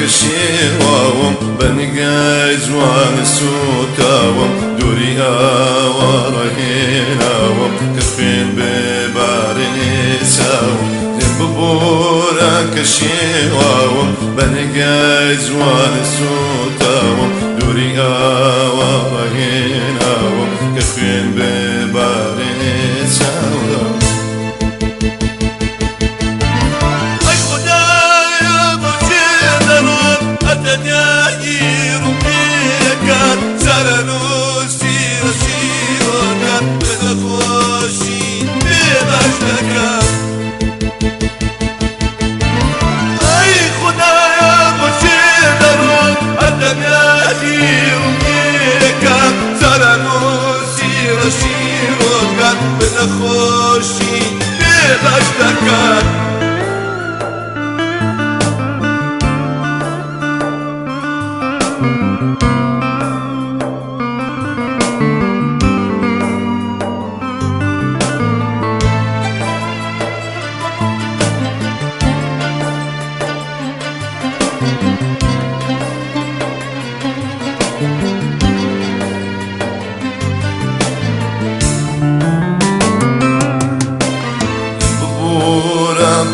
كشيواوم بنقاي زوان السوتاوم دوريا ورهيناوم كفين ببارني ساوم ببورا كشيواوم بنقاي زوان السوتاوم دوريا ورهيناوم كفين ببارني ساوم خوشی بباشتکن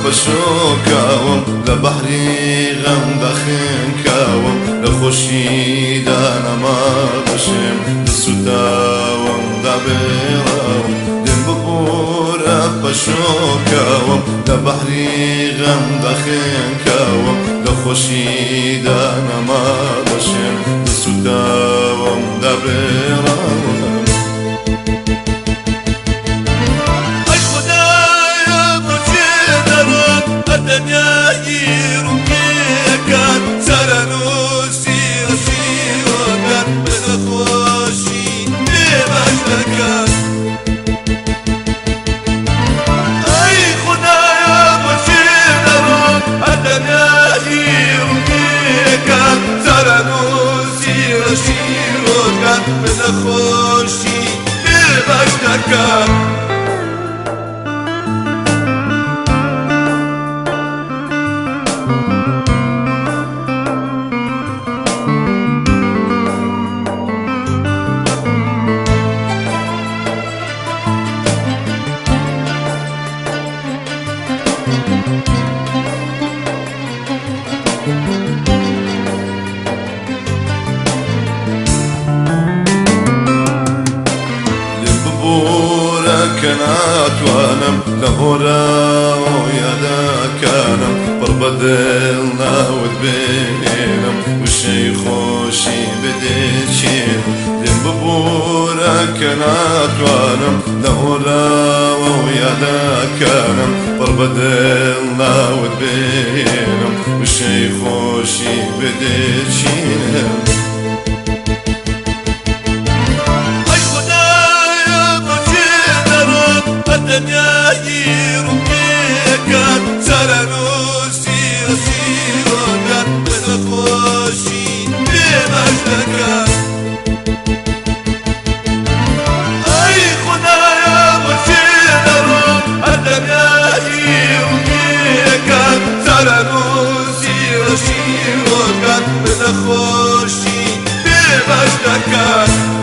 بشوكاوم لبحري غم دخن كاوم لخوشي دانا ما بشم لسوداوم دابراوم دم ببورا بشوكاوم لبحري غم دخن كاوم لخوشي دانا ما بشم لسوداوم دابراوم خوشی بباشتکن كنات وانم لهورا ويادا كانم بربدلنا وذبينم وشي خوشي بديشين دم ببورا كنات وانم لهورا ويادا كانم بربدلنا وذبينم وشي خوشي بديشين خوشی بباشتکن ای خدایا باشی درم ادمیایی و نیکم سرنوسی رشی وکن بده خوشی بباشتکن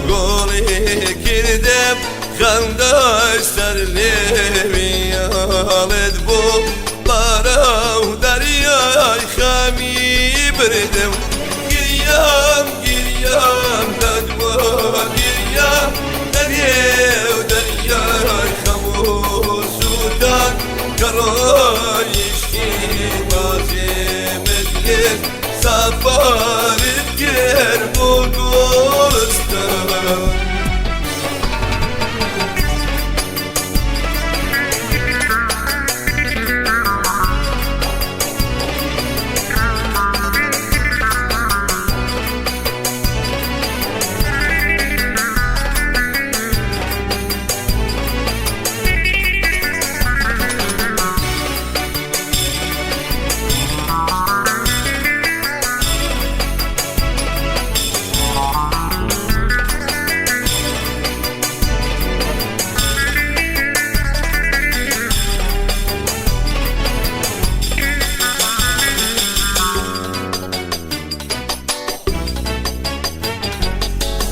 گوڵی کردم خەندەش سەر لێویڵت بوو بارە و دەریای خەمی بردم گریام گریام لەدوە گریام دەرێو دەریای خەم و سوودان کە ڕۆیشتی بازێمت کرد سەفارت کرد بۆ گۆڵستان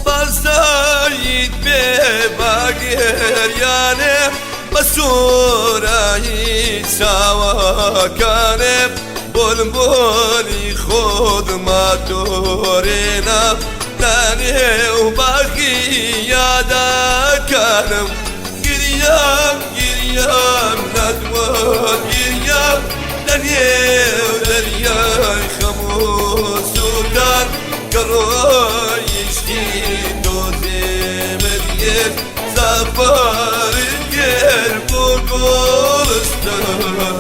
بەزایت بێ باگێریانێ بە سوورایی چاوەکانێ بولبولی خۆدما تۆرێنە لەنێو باغی یادەکانم گریام گریام لەدوە گریام لەنێو دەریای خەم و سوودان کە ڕۆیشتی دۆزێمت کرد سەفارت کرد بۆ گۆڵستان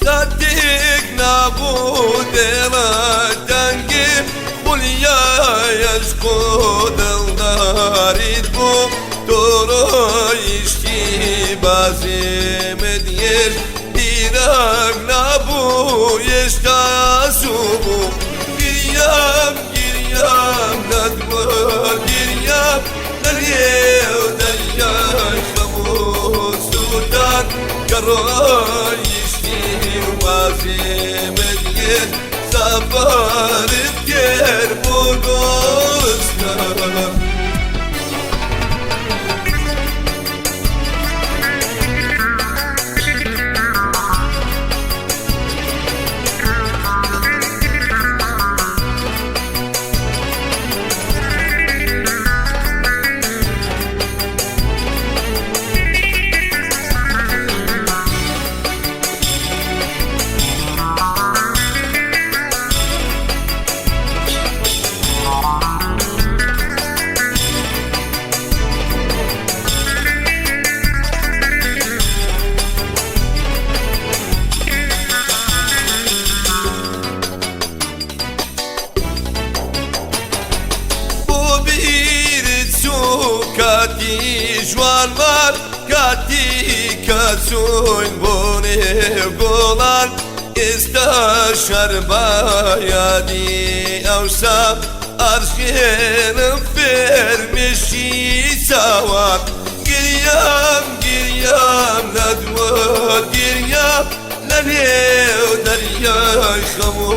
کاتێک نابوو دێمە دەنگم خولیای عشق و دڵداریت بوو تۆ ڕۆیشتی بازێمت کرد دیرەک نابوو هێشتا زوو بوو گریام گریام لەدوە گریام دەرێو دەریای خەم و سوودان کە ڕۆیشتی بازێمت کرد سەفارت کرد بۆ گۆڵستان کاتی جوانمان کاتی کە چووین بۆ نێو گۆڵان ئێستا شەر بە یادی ئەوسا ئەڕژێنم فێرمێشی چاوان گریام گریام لەدوە گریام لەنێو دەریای خەم و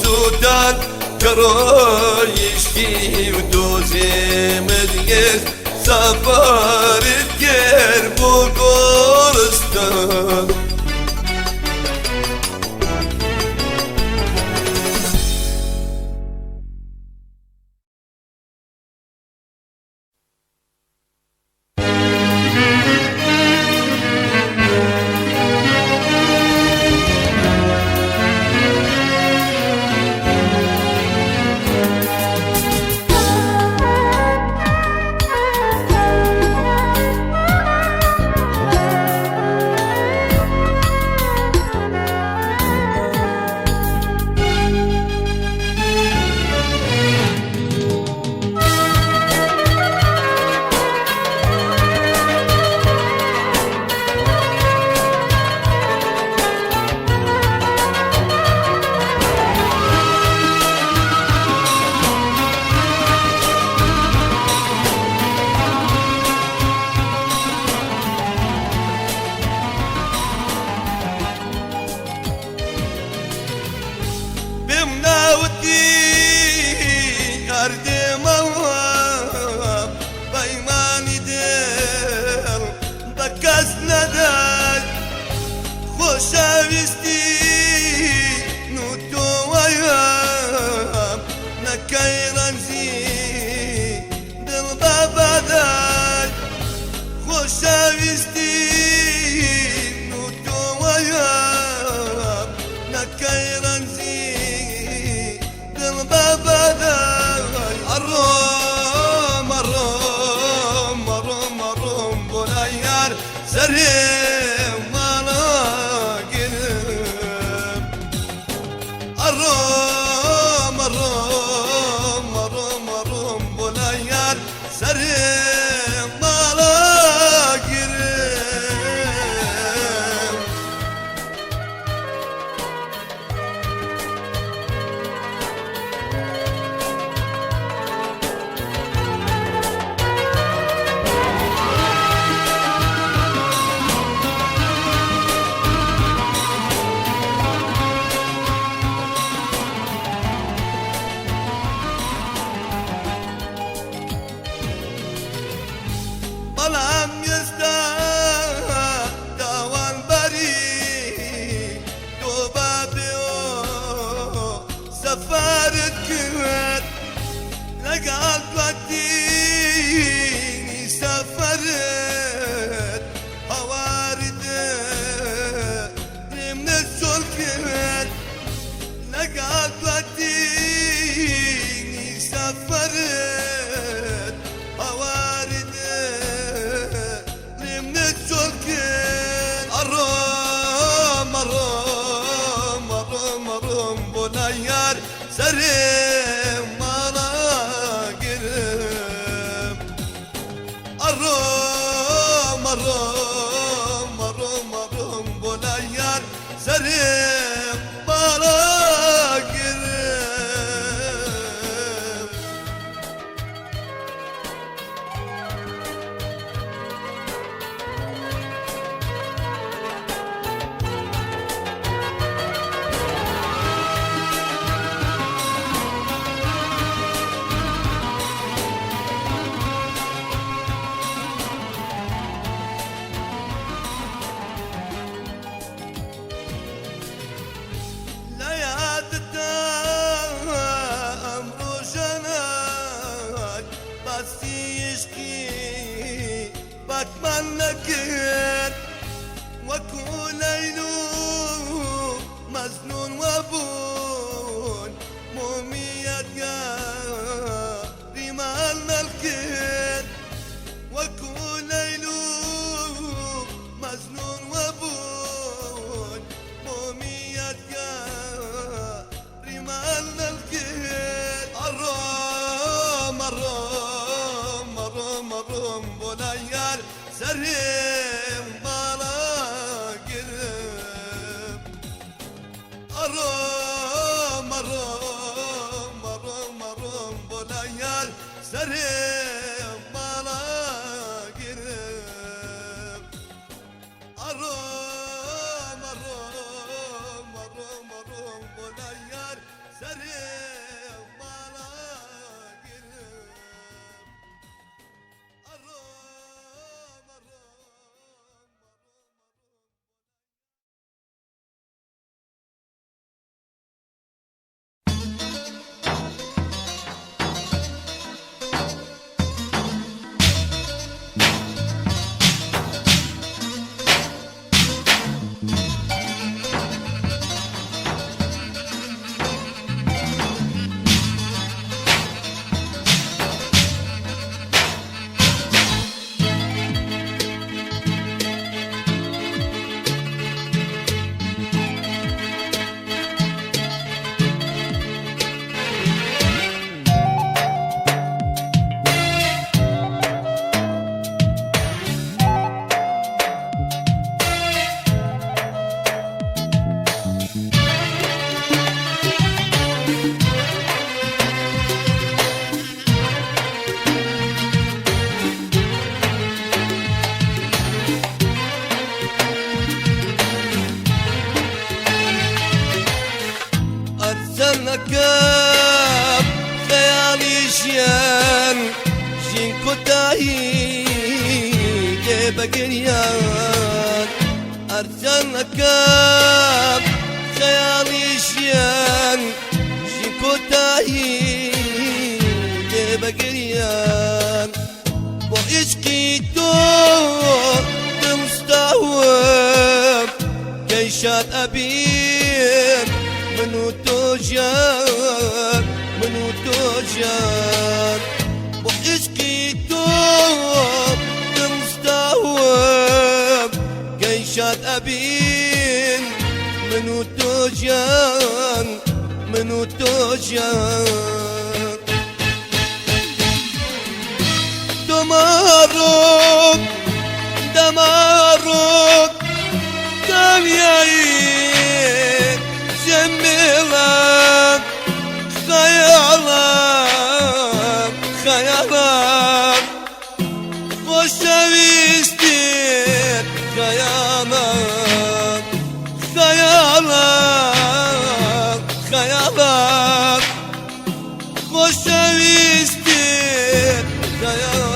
سوودان کە ڕۆیشتی و دۆزێمت کرد سەفارت کرد بۆ گۆڵستان وارد كنت لقى قديني سافرت هوارد من السلكت لقى قديني سافرت هوارد من السلكت الروم الروم الروم الروم بنيار سريم مالا قرب الروم الروم الروم الروم بنيار سريم مالا قرب بتمنى كن واكون ليلو مجنون وابون موميات يا ريمان الكن واكون ليلو مجنون وابون موميات يا ريمان الكن الروم الروم الروم الروم بنيار سريم بالا قرب الروم الروم الروم الروم بنيار سريم بالا قرب الروم الروم الروم الروم بنيار سريم بالا قرب كاب خيالي شيان شين كتاهي جيب قريان أرسلنا كاب خيالي شيان شين كتاهي جيب قريان وإشقي دور تمستوب كيشات أبير منو توجان منو توجان وإشقي توب تمستوب كيشات أبين منو توجان منو توجان دمارك دمارك دميايك جميلك خيالك خيالك خوشويستك خيالك خيالك خيالك خوشويستك خيالك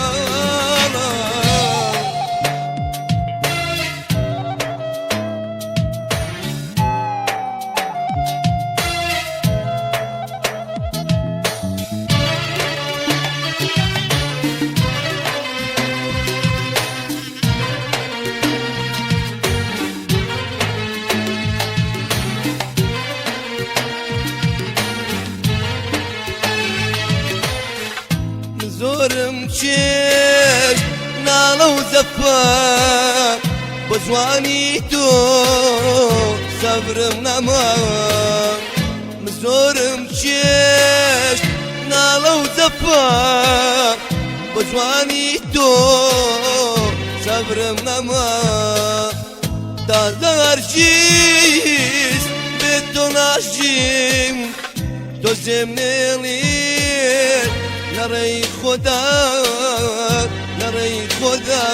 زورم چێش ناڵە و زەفەر بۆ جوانی تۆ سەبرم نەماوە زۆرم چێش ناڵە و زەفەر بۆ جوانی تۆ سەبرم نەماوە تازە هەرگیز بێت تۆ ناژیم تۆ زێم نێڵی لەڕێی خۆدا لەڕێی خۆدا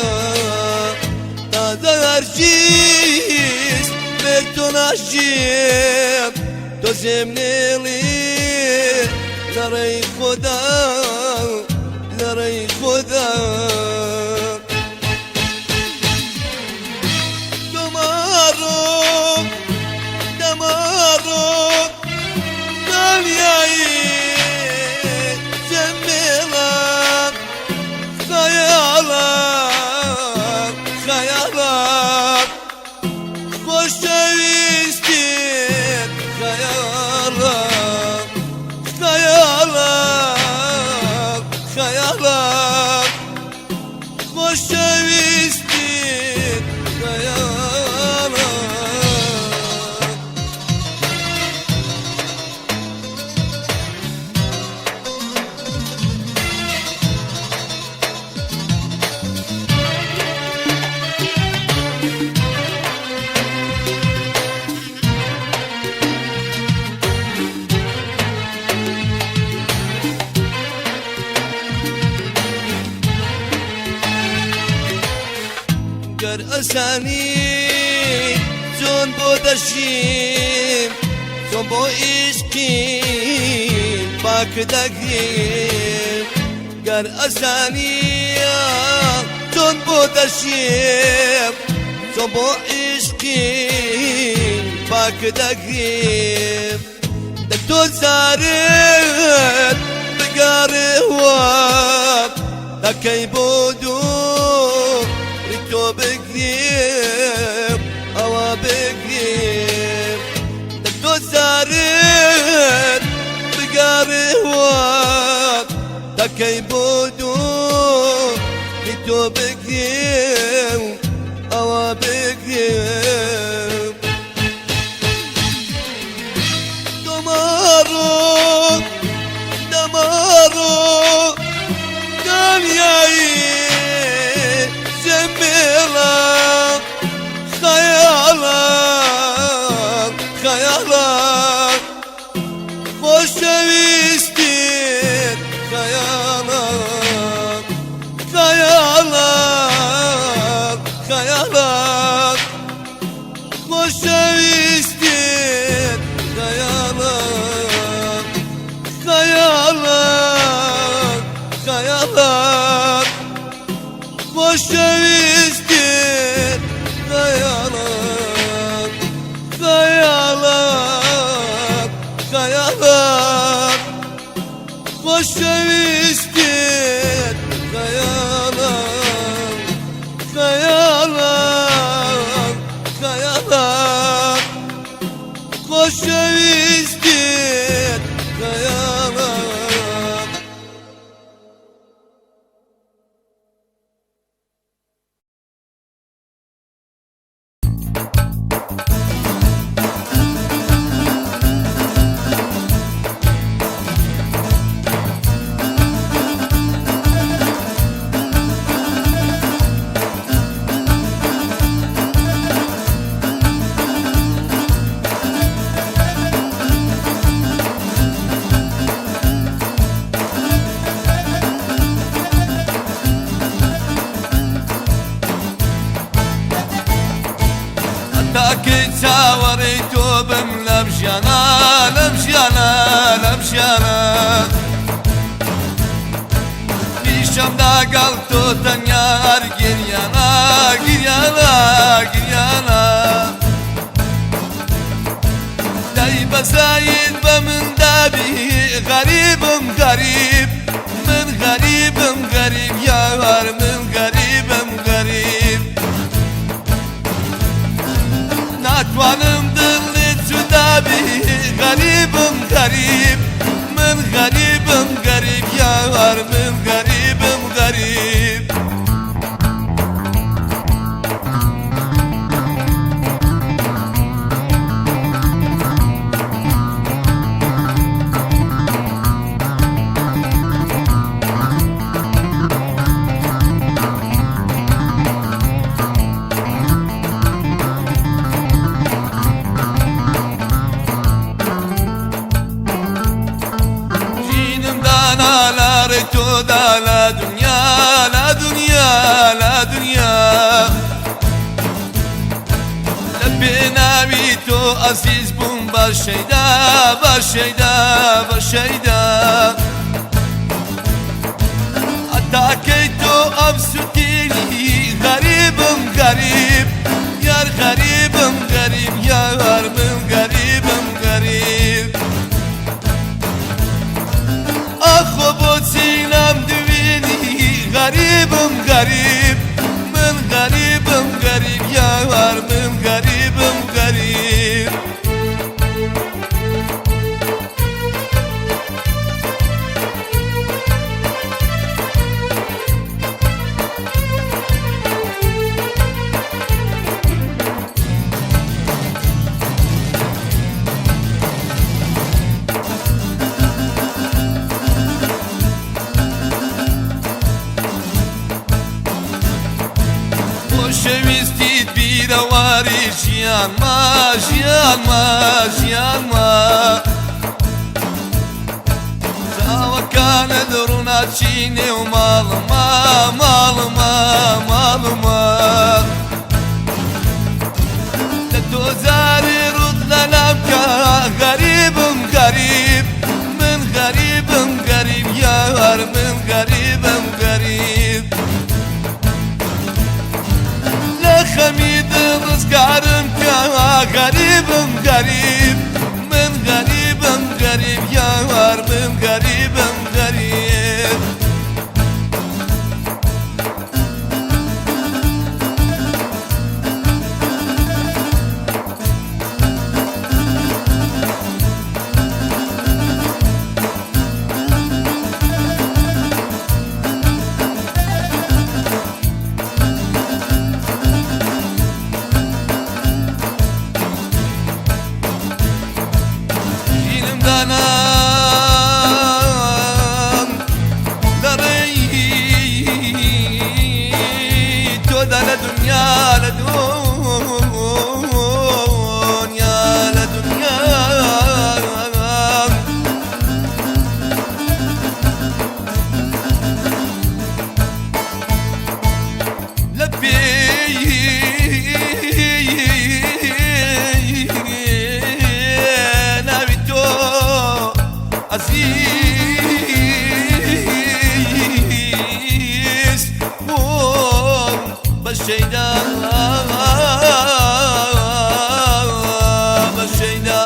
تازە هەرگیز بێت تۆ ناژیم تۆ زێم نێڵی لەڕێی خۆدا لەڕێی خۆدا گەر ئەسانی چۆن بۆ دەژیم چۆن بۆ ئیشقین پاک دەگریم گەر ئەسانیە چۆن بۆ دەژیم چۆن بۆ ئیشقین پاک دەگریم دە تۆ زارت بگەڕێوە دەکەی بۆ دوو تۆ بگریم ئەوە بگریم تۆ زارت بگەڕێوە دەکەی بۆ دوو تۆ بگریم ئەوە بگریم دۆماڕۆ دەماڕۆ دەمیایی خەیاڵم خەیاڵم خۆشەویستیت خەیاڵم خەیاڵم خەیاڵم خۆشەویستیت خەیاڵم خەیاڵم خەیاڵم خۆشەویستیت خەیاڵم خەیاڵم خەیاڵم خۆشەویستیت خەیاڵم خەیاڵم خەیاڵم خۆشەویستیت خەیاڵم تاکەی چاوەڕێی تۆ بم لەم ژیانە لەم ژیانە لەم ژیانە پیشەم داگەڵ تۆ تەنیا هەر گریانە گریانە گریانە دای بەزاید بە من دابی غەریبم غەریب من غەریبم غەریب یاوار من غەریبم غەریب ناتوانم دڵێت جودابی غەریبم غەریب من غەریبم غەریب یاوار من غەریبم جانا لا ريتو دا لا دنيا لا دنيا لا دنيا لبينا بيتو عزيز بوم باشيدا باشيدا باشيدا حتى أبسطيني غريب غريب يار غريب غريب يار من غريب غريب أخو بوتينام دويني غريب غريب من غريب غريب يار من غريب غريب شویستید بیرواری جیان ما جیان ما جیان ما زاوکان درونا چینه و مال ما مال ما مال ما لتو زاری رود لنبکا غریبم غریب من غریبم غریب یار من غریبم غریب خميد رزقارم كا غريب غريب من غريب غريب يا وار من غريب غريب عزيز قوم بالشيدا بالشيدا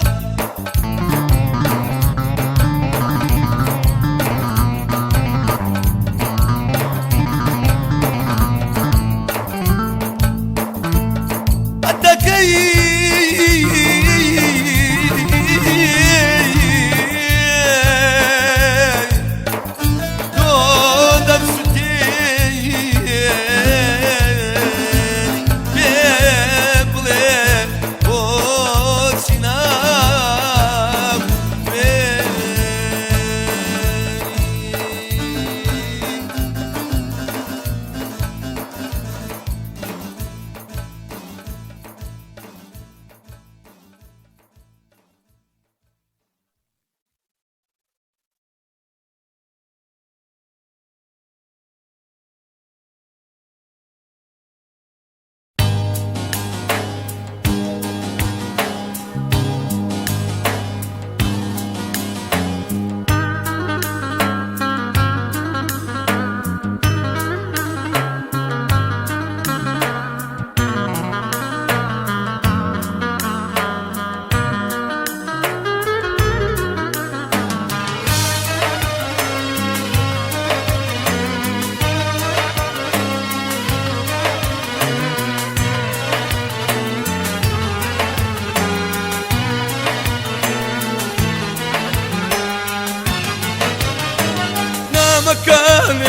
مكان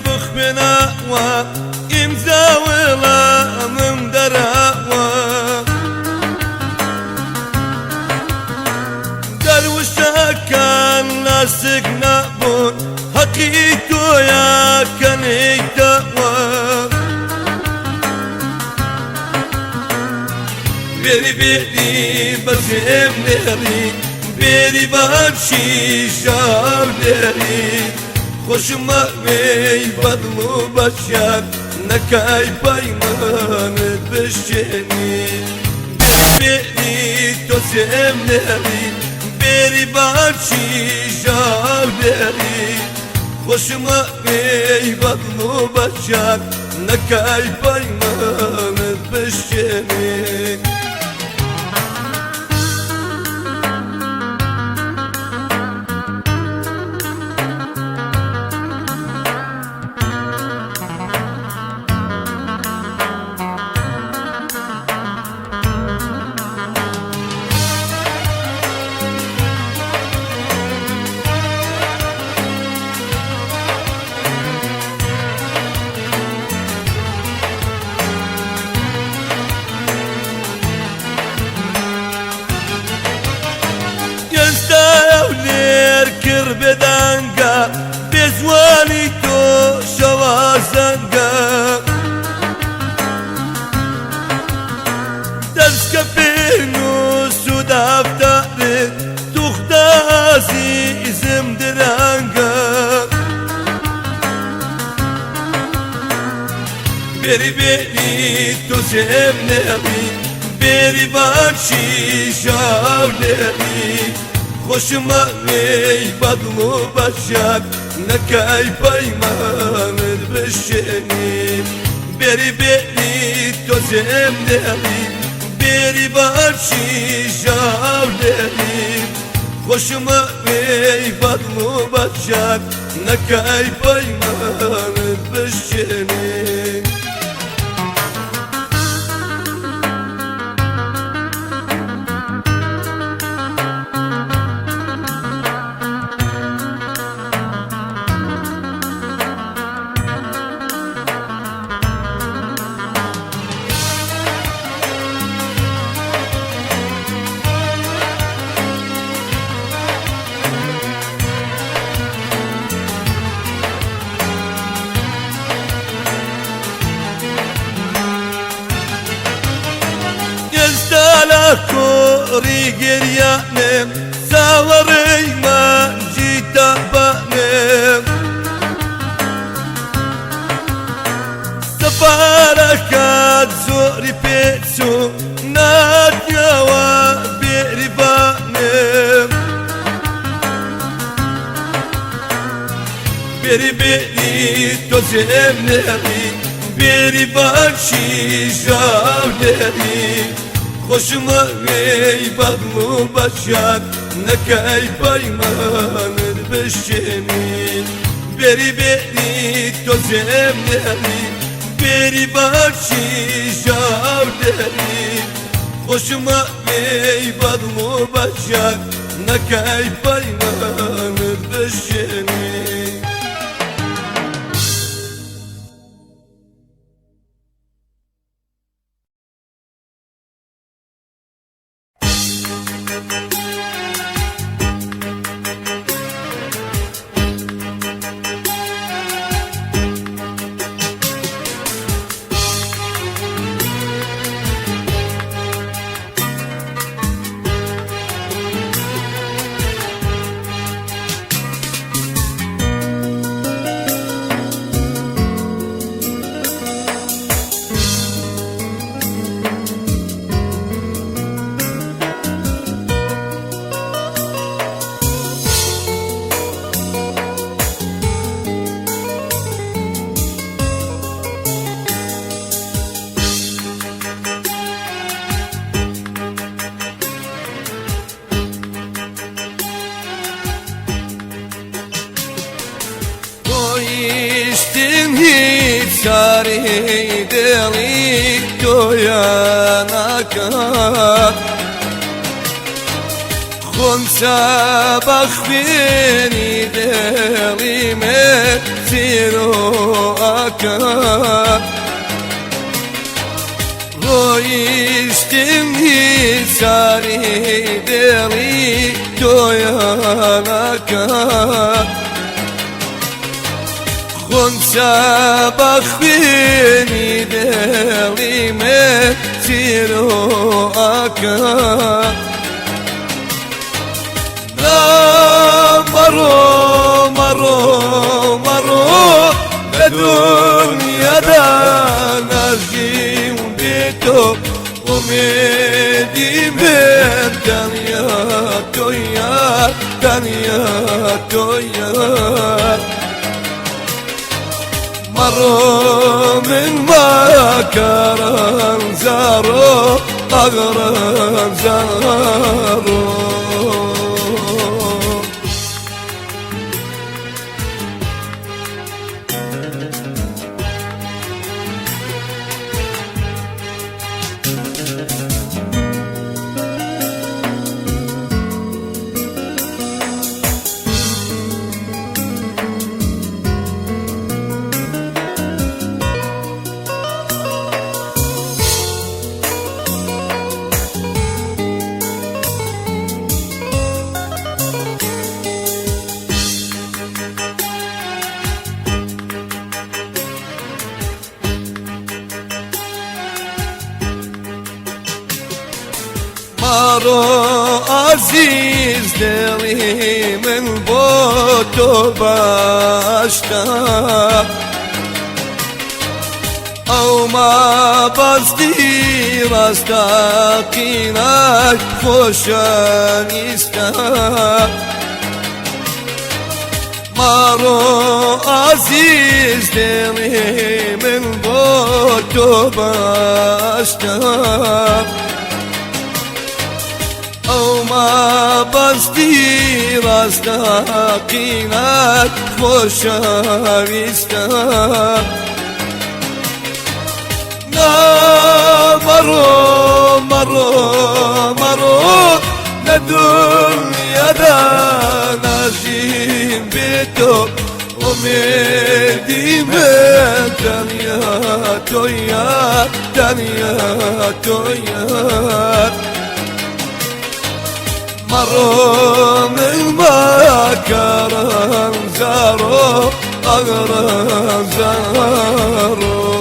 بخبنا وإمزا ولا ممدرا قال وشاكان ناسك نابون حقيتو يا كان يتوى بيري بيري بس ابنري بيري بامشي شاب داري خوشما وی بدلو باشد نکای پیمانت بشکنی بری تو زم نری بری بچی جاو دری خوشما وی بدلو باشد نکای پیمانت بشکنی بدنگا بزوانی تو شوازنگا دست کپینو سود افتاره دختازی ازم درنگا بری بری تو زم نبی بری بانشی شاو نبی خوشما وی بدلو باشد نکای پیمانت بشکنی بری بری تو زم نری بری باشی جاو نری خوشما وی بدلو باشد نکای پیمانت بشکنی کوری گریانم ساوری من جیتا بانم سفارکات زوری پیچو نادیاوا بیری بانم بری بری تو زم نری بری بانشی جاو نری خوشما وی بدلو باشد نکای پیمانت بشکنی بری بری تو زم نری بری باشی جاو دری خوشما وی بدلو باشد نکای پیمانت بشکنی Şari delik doyanaka Khonsa bakhbini delime ziro aka Roishtim şari delik doyanaka خونسا بخبینی دلیمه تیرو آکا مرو مرو أميدي من دنيا تويا دنيا تويا مروا من مكرم زاروا أغرم زاروا مارو عزیز دلی من با تو باشتا او ما بازدی راستا قینک خوشانیستا مارو عزیز دلی من با تو باشتا او ما بستی راستا قیمت خوشاویستا نه مرو نه دنیا دا نجیم بی تو امیدی من دنیا تویا دنیا تویا مروا من مكرم زاروا أغرم زاروا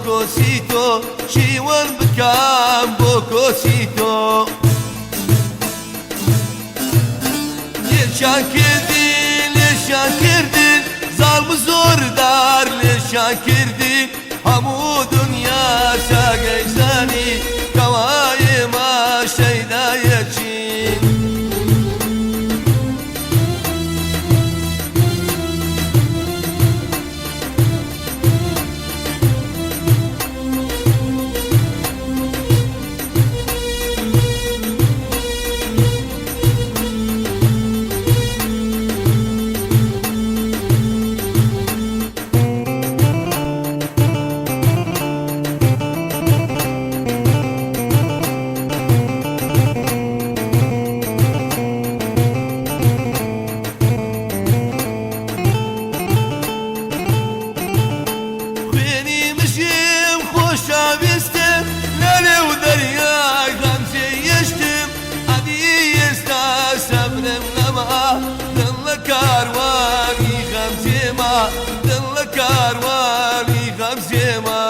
بوكوسيتو شيوان بكام بوكوسيتو ليشان كردين ظالم زوردار ليشان كردين همو دنيا ساقي زاني كواي ما شيدا يجين دڵ لە کاروانی غەمزێمە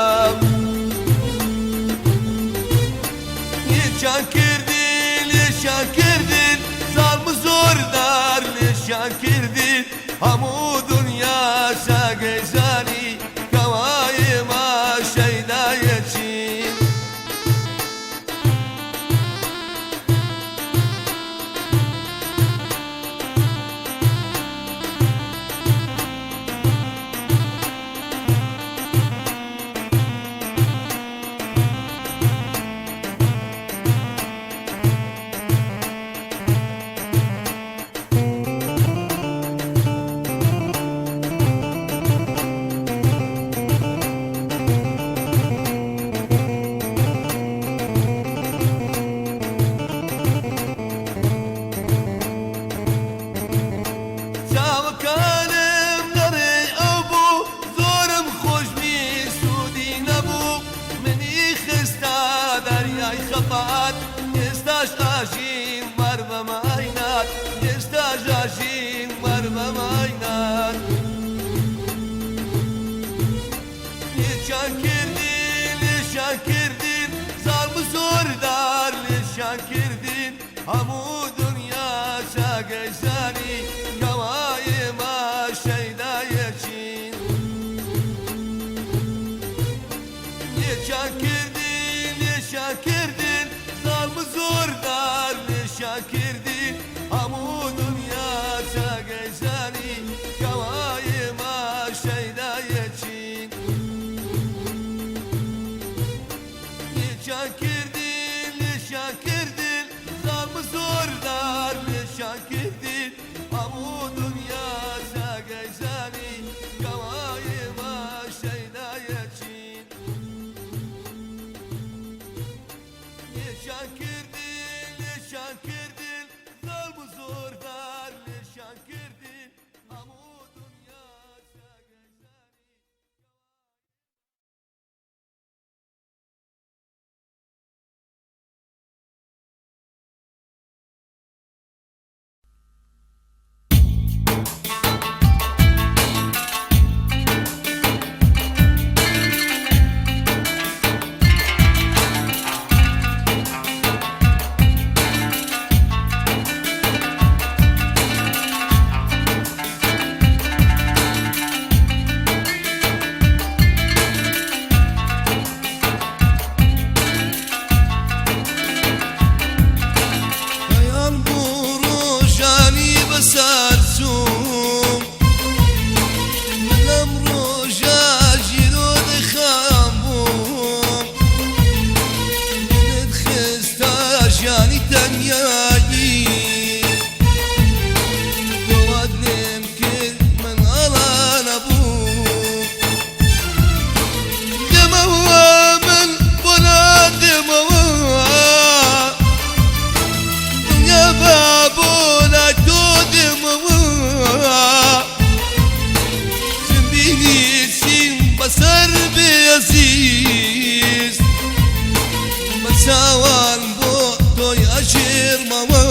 لێشان کردین لێشان کردین زاڵم زۆردار لێشان کردین هەموو دنیا ساگەی زانی کەوای ئێمە شەیدایەتین ئێستاش ئاژین وەر بەماینات ئێستاش ئاژین وەر بەماینات لێشان کردین لێشان کردین زاڵم زۆردار لێشان کردین هەموو دنیا چاگەی زانی کەوای ئێمە شەیدایەتین لێشان کردین لێشان کردین زاڵم زۆردار لێشان کردین هەموو دنیا چاگەی زانی کەوای ئێمە شەیدایەتین لێشان کردین لێشان کردین زاڵم زۆردار لێشان کردین هەموو دنیا چاگەی زانی کەوای ئێمە شەیدایەتین لێشان کردین لێشان کردین زاڵم زۆردار لێشان کردین هەموو دنیا چاگەی زانی بەسەر بێزیست بە چاوان بۆ تۆی ئەژێرمەوە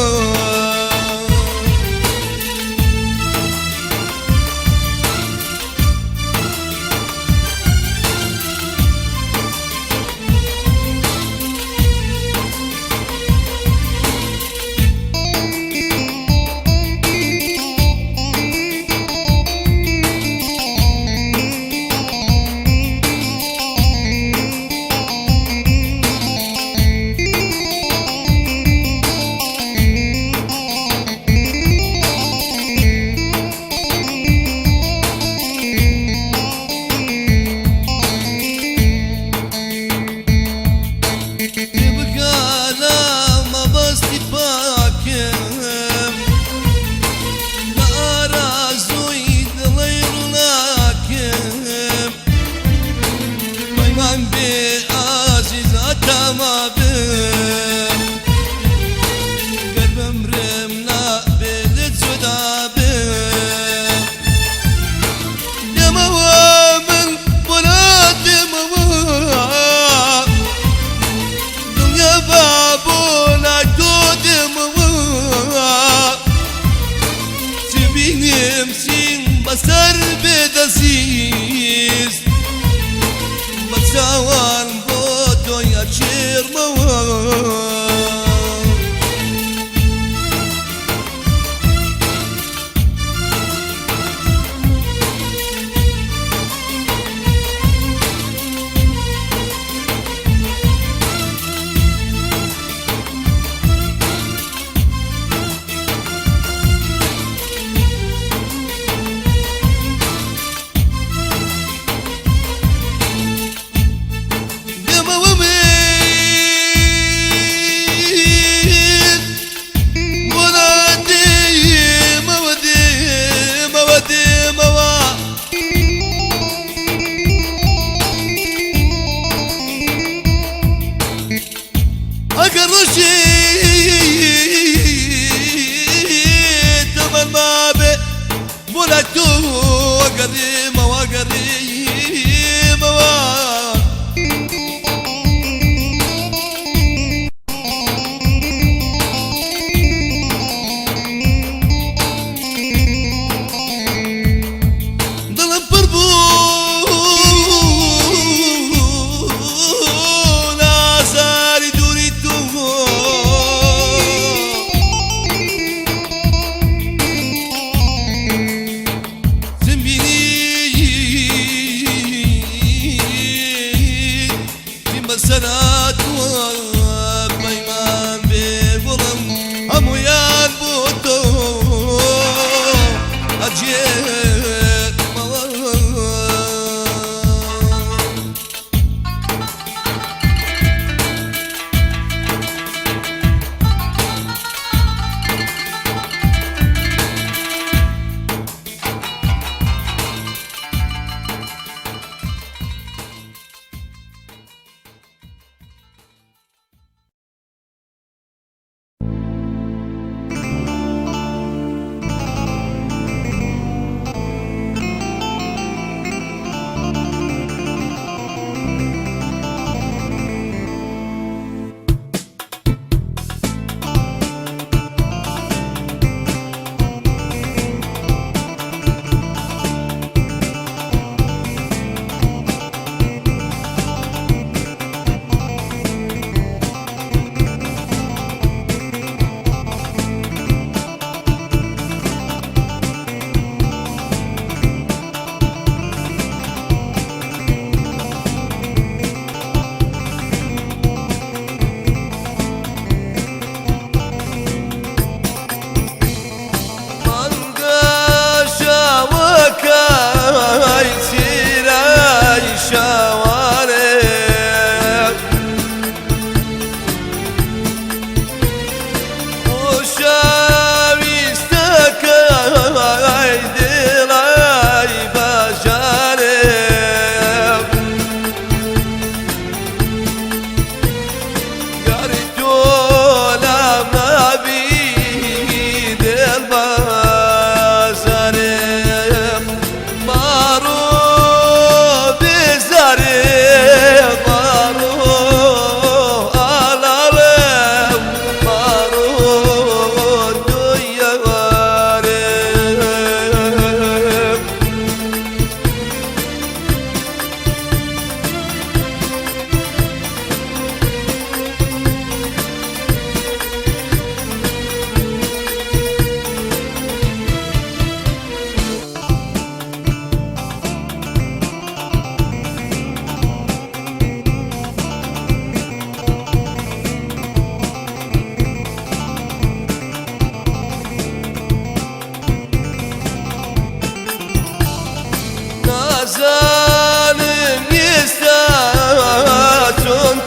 ظالم يستاتون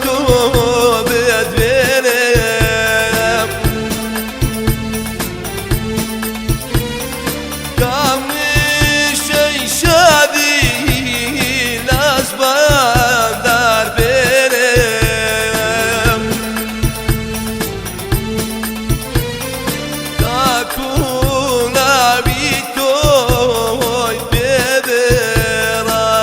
تو بدبينم كامل شي شادي لازبان دار بينم تاكونا بيتوي ببرا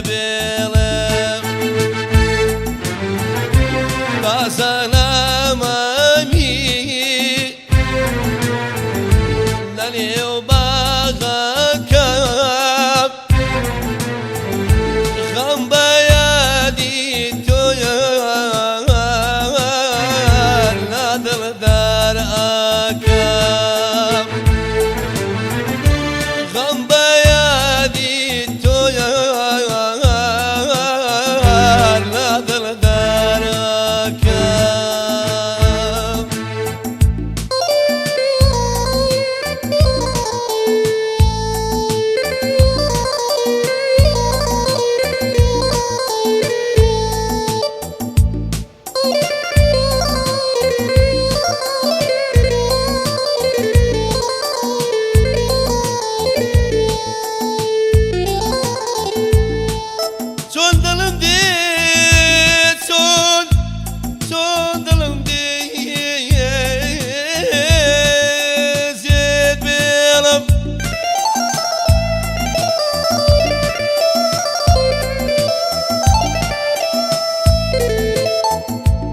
بێڵم بازانامەمی لە نێو باغەکەم خەم بە یادی تۆیە لە دڵدار ئەکەم خەم بە یادی تۆیە لە دڵدار ئەکەم چۆن دڵم دێ چۆن دڵم دێ زێد بێڵم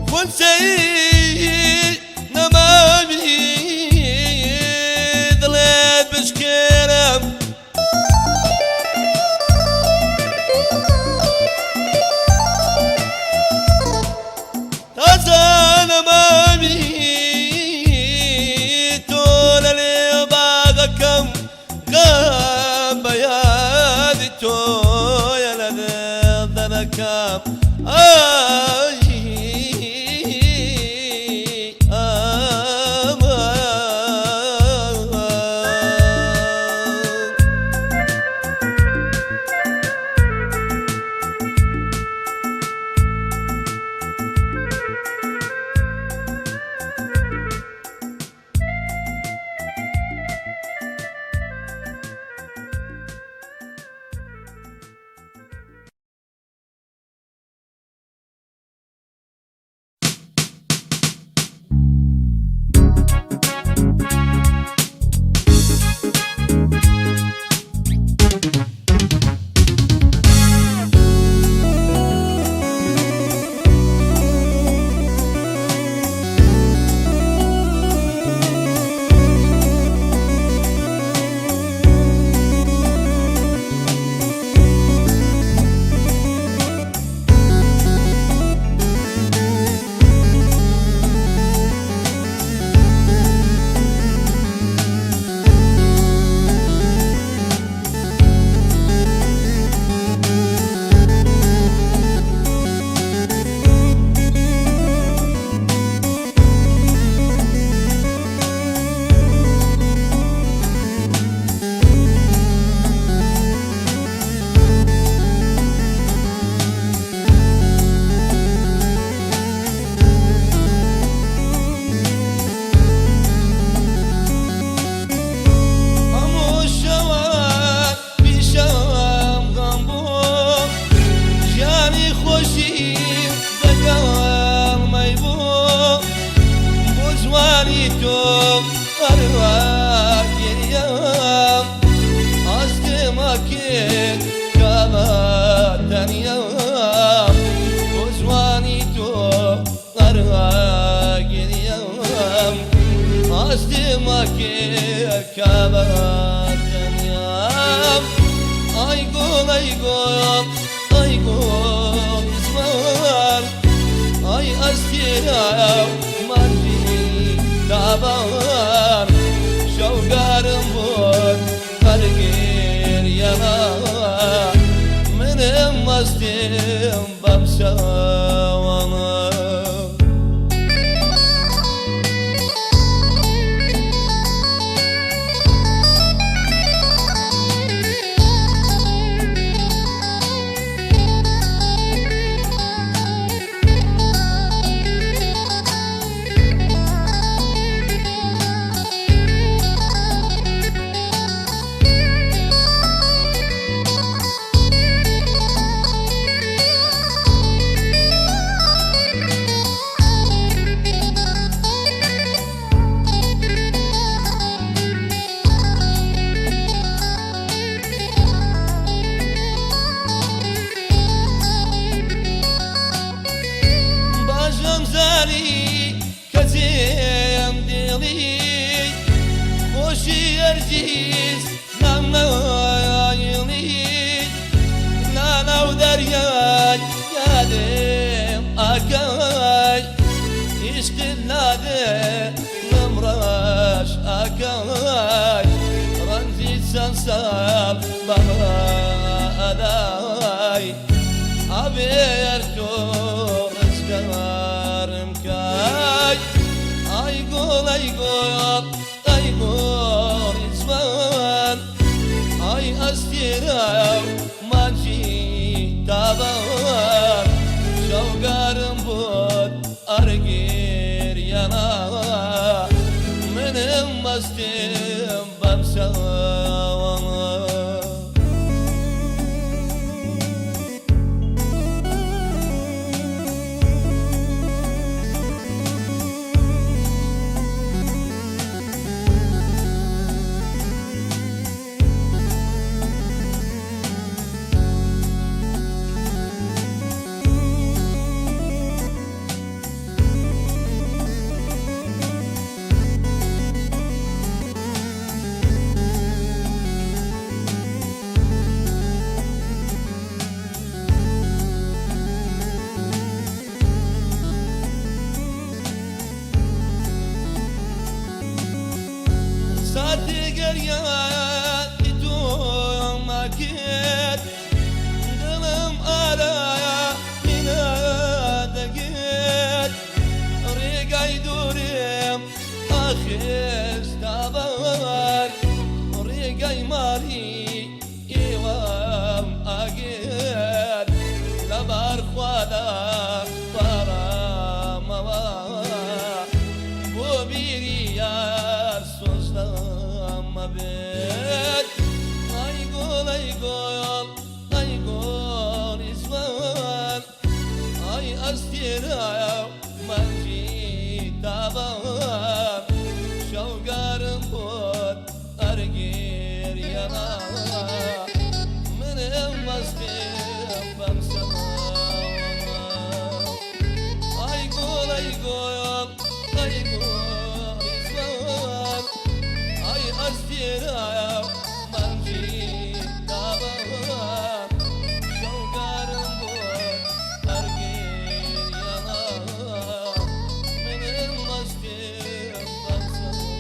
خونچەی نەمامی دڵێت بشکێنم تازانەمامی تۆ لە لێو باغەکەم غەم بە یادی تۆیە لە دڵدەرەکەم ئای شوقارم بود هرگیر یما منم مستیم بمشاوانا عزيز لما يغني لا ودرياي يا ديم أكاي يشكي نادي نمرش أكاي رنزي سنسال بهاداي أبيرتو رزقار مكاي أيقول إزمان أي أستيراو مانجي تابان شوقارم بود أرقير يانا منهم مستيم بمساوانا صدق اليات دوم أكيد دلم على من دقيت ريقاي دوريم أخيس تابار ريقاي مالي إيوام أكيد لبار خوالا برا موا بوبيري يا سوزلام بيت أيقول إزمان أي أستيراو منجي تابان شوقارم بود أرقير يانا من المستيم بمساوانا أيقول إزمان أي أستيراو منجي تابان شوقارم بود أرقير يانا من المستيم بمساوانا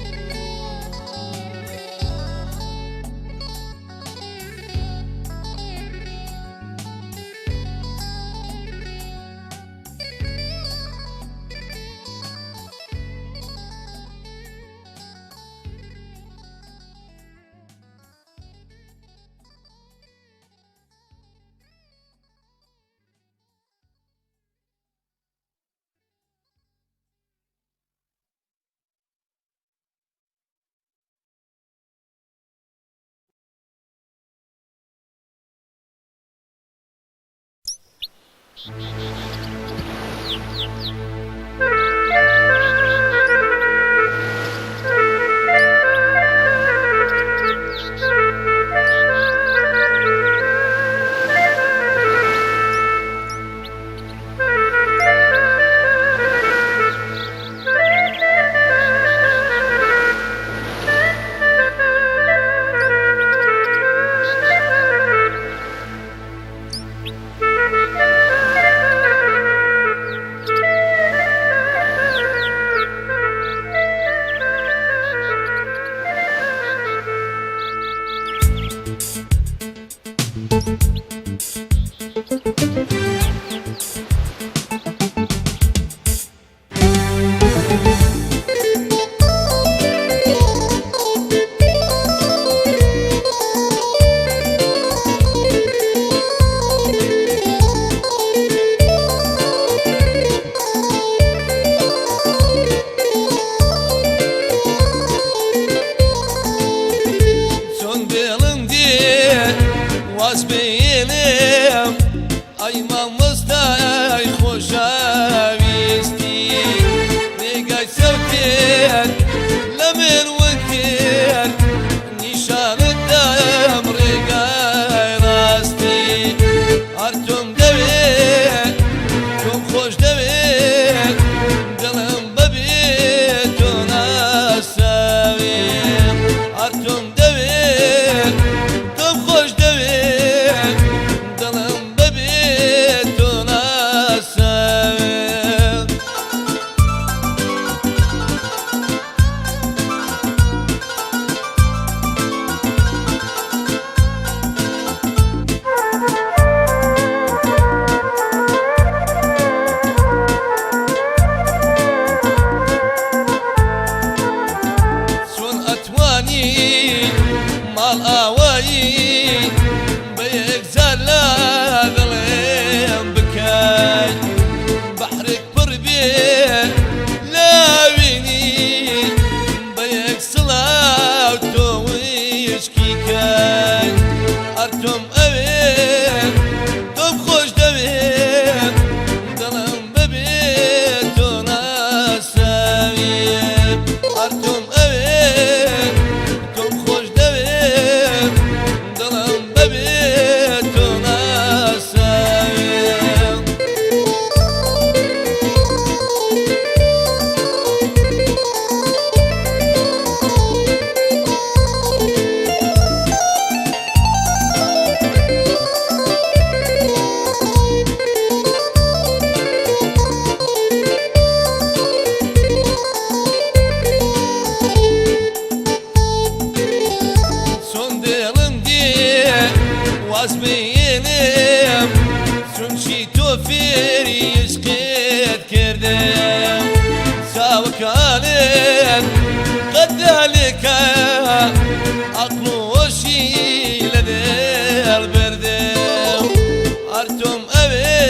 تۆم ئەوێ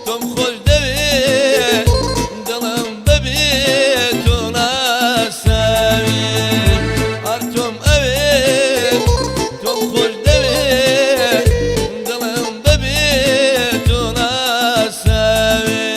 تۆم خۆش دەوێ دڵم ببێت تۆ ناساوێ هەر تۆم ئەوێ تۆم خۆش دەوێ دڵم ببێت تۆ ناساوێ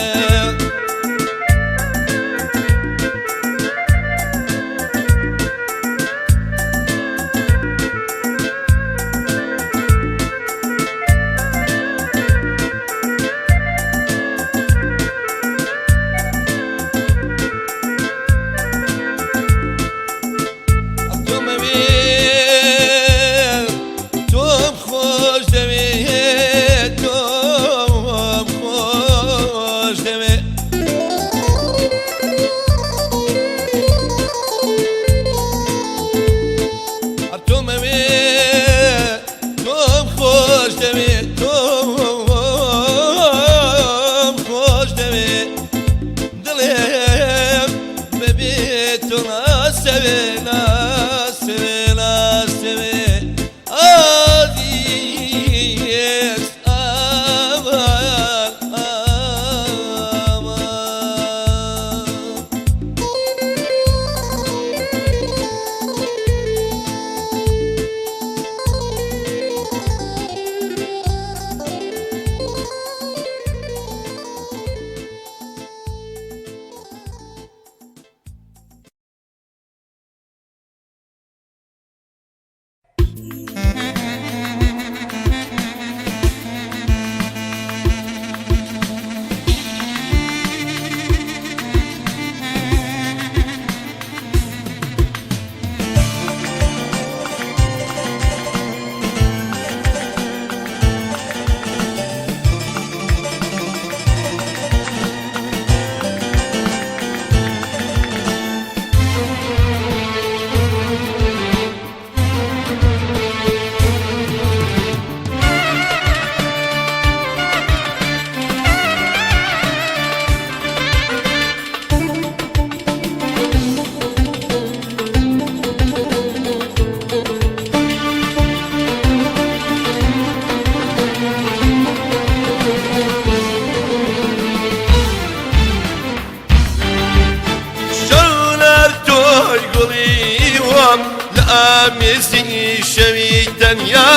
ئامێزی شەوی دەنیا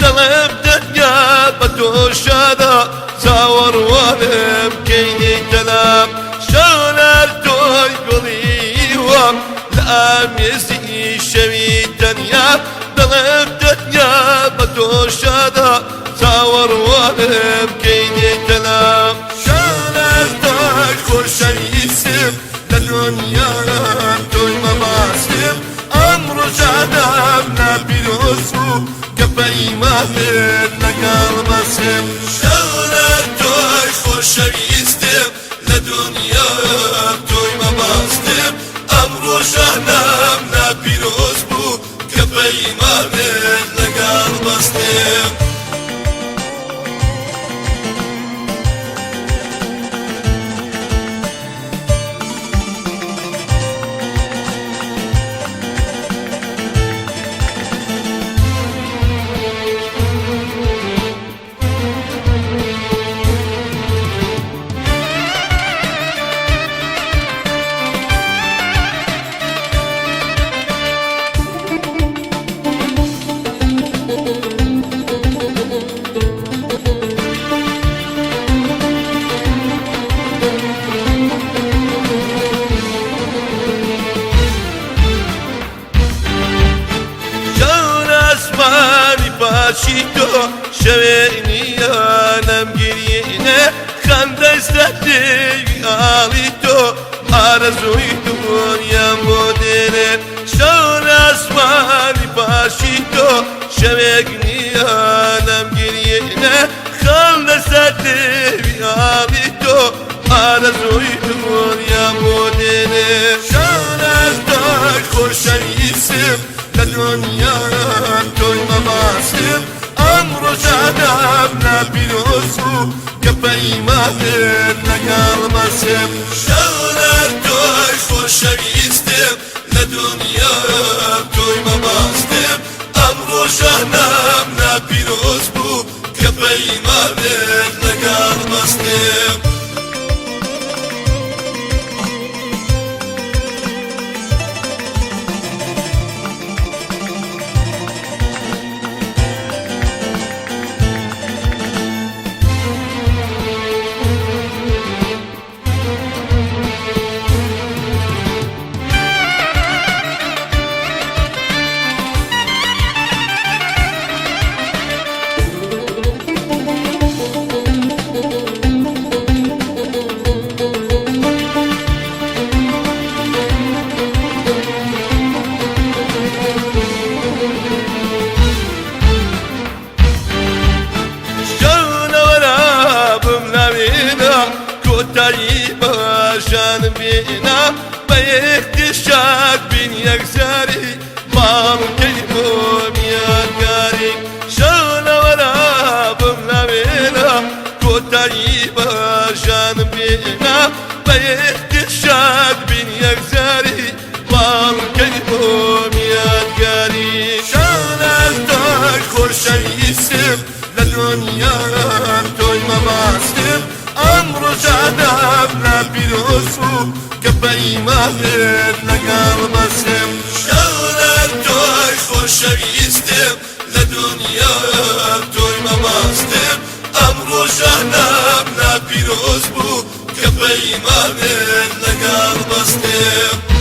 دڵم دەنیا بە تۆ شادە چاوەڕوانم کەینەی دەلام شەولەر تۆی گوڵی وام لە ئامێزی شەوی دەنیا دڵم دەنیا بە تۆ شادە چاوەڕوانم کەینەی دەلام شەولەر تۆی خۆشەویستم لە دنیام تۆی مەباستم ئەمڕۆ جانم ناپیرۆز بوو کە پەیمانت لەگەڵ بەسم شەولەر تۆی خۆشەویستم لە دنیام تۆی مەباستم ئەمڕۆ جانم ناپیرۆز بوو کە پەیمانت لەگەڵ بەستم تۆ شەوێنیانم گریێنە خەندەی سەدەوی ئاڵی تۆ ئارەزووی دنیام بۆ دێنێ شەون ئاسمانی پاشی تۆ شەوێنیانم گریێنە خەندەی سەدەوی ئاڵی تۆ ئارەزووی دنیام بۆ دێنێ شەون ئەستای خۆشەویستم لە دنیام تۆی مەباستم ئەمڕۆ جانم ناپیرۆز بوو کە پەیمانت لەگەڵ بەسم شەولەر تۆی خۆشەویستم لە دنیام تۆی مەباستم ئەمڕۆ جانم ناپیرۆز بوو کە پەیمانت لەگەڵ بەستم کۆتایی باشان بێنا بە یەکتیشات بین یەکجاری باڵکەی بۆ میانگاری شانەوەرا بم نەوێنا کۆتایی باشان بێنا بە یەکتیشات بین یەکجاری باڵکەی بۆ میانگاری شانەتای خۆشەویستم لە دنیا تۆی مەباستم ئەمڕۆ شادام لە پیرۆز بوو کە پەیمانت لەگەڵ بەستم شەونەر تۆی خۆشەویستم لە دنیا تۆی مەباستم ئەمڕۆ شادام لە پیرۆز بوو کە پەیمانت لەگەڵ بەستم